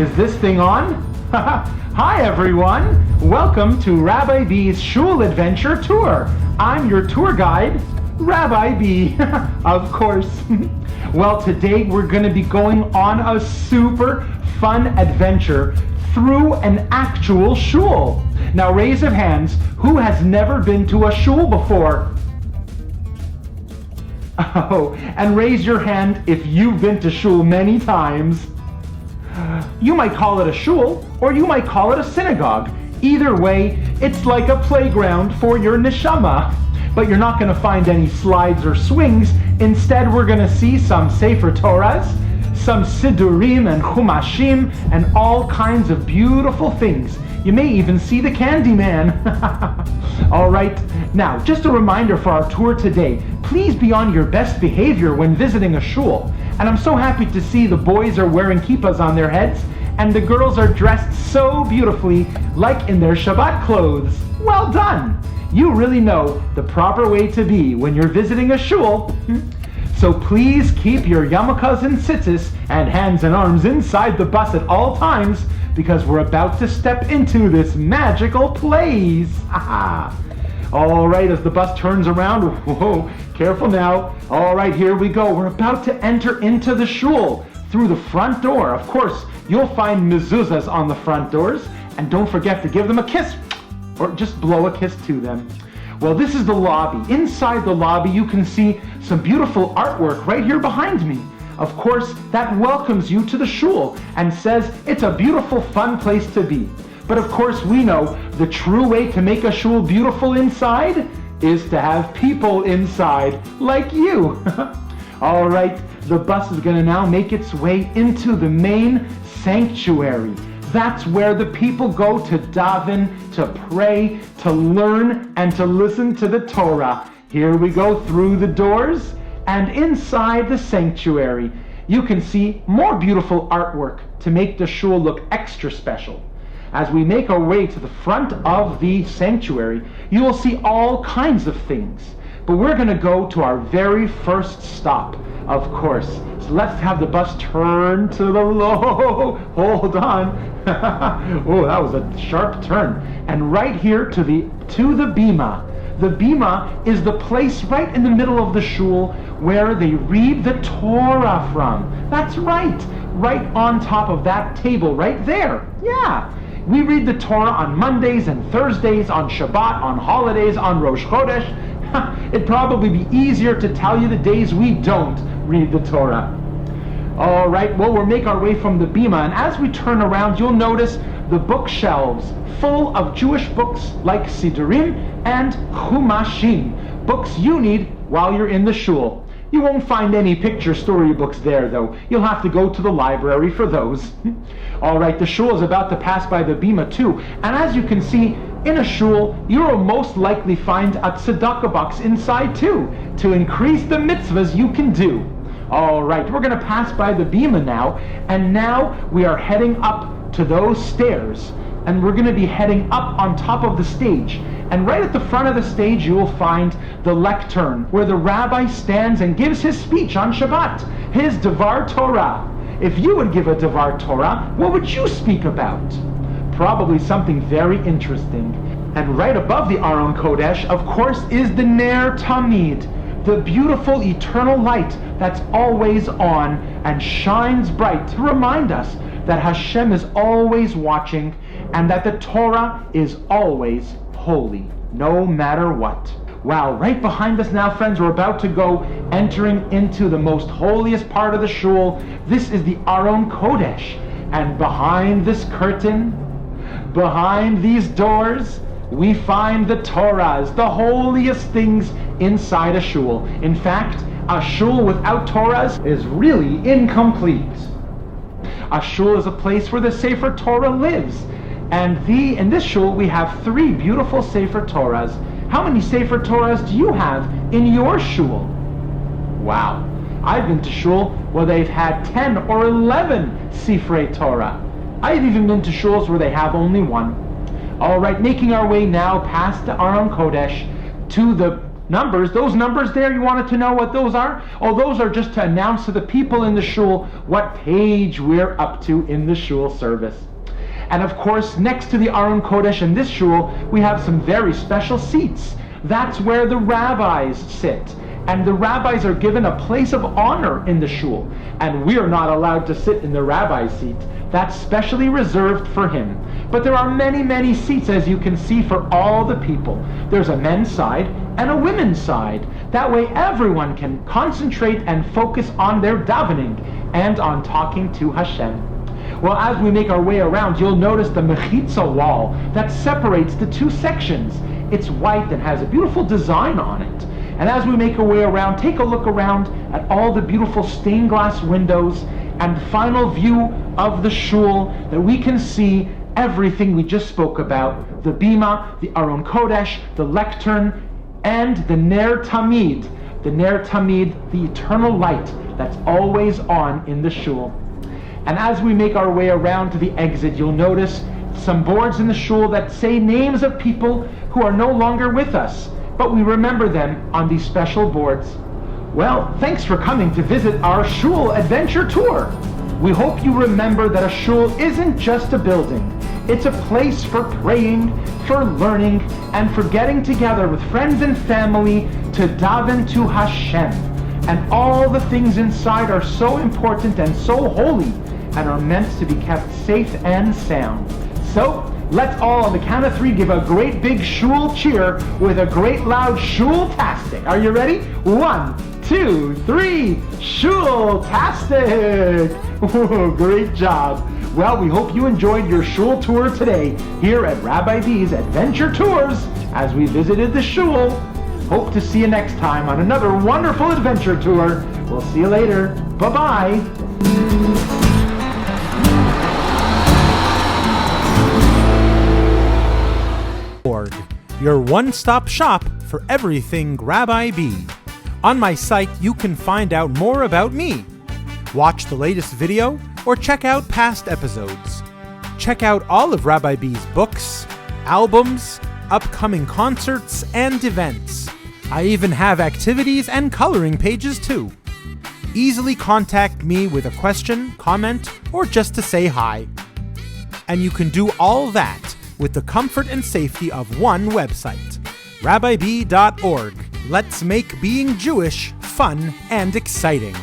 Is this thing on? Hi everyone! Welcome to Rabbi B's Shul Adventure Tour. I'm your tour guide, Rabbi B, of course. Well, today we're going to be going on a super fun adventure through an actual shul. Now raise of hands, who has never been to a shul before? Oh, and raise your hand if you've been to shul many times. You might call it a shul, or you might call it a synagogue. Either way, it's like a playground for your neshama. But you're not going to find any slides or swings. Instead, we're going to see some Sefer Torahs, some Sidurim and Chumashim, and all kinds of beautiful things. You may even see the Candyman. All right, now, just a reminder for our tour today. Please be on your best behavior when visiting a shul. And I'm so happy to see the boys are wearing kippahs on their heads, and the girls are dressed so beautifully, like in their Shabbat clothes. Well done! You really know the proper way to be when you're visiting a shul. So please keep your yarmulkes and tzitzis and hands and arms inside the bus at all times, because we're about to step into this magical place. All right, as the bus turns around, whoa, careful now. All right, here we go. We're about to enter into the shul through the front door. Of course, you'll find mezuzahs on the front doors, and don't forget to give them a kiss, or just blow a kiss to them. Well, this is the lobby. Inside the lobby, you can see some beautiful artwork right here behind me. Of course, that welcomes you to the shul and says it's a beautiful, fun place to be. But of course, we know the true way to make a shul beautiful inside is to have people inside, like you. All right, the bus is going to now make its way into the main sanctuary. That's where the people go to daven, to pray, to learn, and to listen to the Torah. Here we go through the doors, and inside the sanctuary, you can see more beautiful artwork to make the shul look extra special. As we make our way to the front of the sanctuary, you will see all kinds of things. But we're going to go to our very first stop, of course. So let's have the bus turn to the hold on. Oh, that was a sharp turn. And right here to the bima. The bima is the place right in the middle of the shul where they read the Torah from. That's right on top of that table right there. Yeah. We read the Torah on Mondays and Thursdays, on Shabbat, on holidays, on Rosh Chodesh. It'd probably be easier to tell you the days we don't read the Torah. All right, well, we'll make our way from the bima, and as we turn around, you'll notice the bookshelves full of Jewish books like Sidurim and Chumashim, books you need while you're in the shul. You won't find any picture storybooks there, though. You'll have to go to the library for those. All right, the shul is about to pass by the bima too, and as you can see, in a shul, you will most likely find a tzedakah box inside too, to increase the mitzvahs you can do. All right, we're going to pass by the bima now, and now we are heading up to those stairs, and we're going to be heading up on top of the stage. And right at the front of the stage, you will find the lectern, where the rabbi stands and gives his speech on Shabbat, his Devar Torah. If you would give a Devar Torah, what would you speak about? Probably something very interesting. And right above the Aron Kodesh, of course, is the Ner Tamid, the beautiful eternal light that's always on and shines bright to remind us that Hashem is always watching and that the Torah is always holy, no matter what. Wow, right behind us now, friends, we're about to go entering into the most holiest part of the shul. This is the Aron Kodesh. And behind this curtain, behind these doors, we find the Torahs, the holiest things inside a shul. In fact, a shul without Torahs is really incomplete. A shul is a place where the Sefer Torah lives. And in this shul, we have 3 beautiful Sefer Torahs. How many Sefer Torahs do you have in your shul? Wow. I've been to shul where they've had 10 or 11 Sifrei Torah. I've even been to shuls where they have only 1. All right, making our way now past the Aron Kodesh to the Numbers, those numbers there, you wanted to know what those are? Oh, those are just to announce to the people in the shul what page we're up to in the shul service. And of course, next to the Aron Kodesh in this shul, we have some very special seats. That's where the rabbis sit. And the rabbis are given a place of honor in the shul. And we are not allowed to sit in the rabbi's seat. That's specially reserved for him. But there are many, many seats, as you can see, for all the people. There's a men's side and a women's side. That way everyone can concentrate and focus on their davening and on talking to Hashem. Well, as we make our way around, you'll notice the mechitza wall that separates the two sections. It's white and has a beautiful design on it. And as we make our way around, take a look around at all the beautiful stained glass windows and final view of the shul that we can see everything we just spoke about. The bima, the Aron Kodesh, the lectern, and the Ner Tamid. The Ner Tamid, the eternal light that's always on in the shul. And as we make our way around to the exit, you'll notice some boards in the shul that say names of people who are no longer with us, but we remember them on these special boards. Well, thanks for coming to visit our shul adventure tour. We hope you remember that a shul isn't just a building. It's a place for praying, for learning, and for getting together with friends and family to daven to Hashem. And all the things inside are so important and so holy and are meant to be kept safe and sound. So, let's all on the count of 3 give a great big shul cheer with a great loud shul-tastic. Are you ready? 1, 2, 3, shul-tastic! Great job. Well, we hope you enjoyed your shul tour today here at Rabbi B's Adventure Tours as we visited the shul. Hope to see you next time on another wonderful adventure tour. We'll see you later. Bye-bye. Your one-stop shop for everything Rabbi B. On my site, you can find out more about me. Watch the latest video or check out past episodes. Check out all of Rabbi B's books, albums, upcoming concerts, and events. I even have activities and coloring pages too. Easily contact me with a question, comment, or just to say hi. And you can do all that with the comfort and safety of one website, rabbi.b.org. Let's make being Jewish fun and exciting.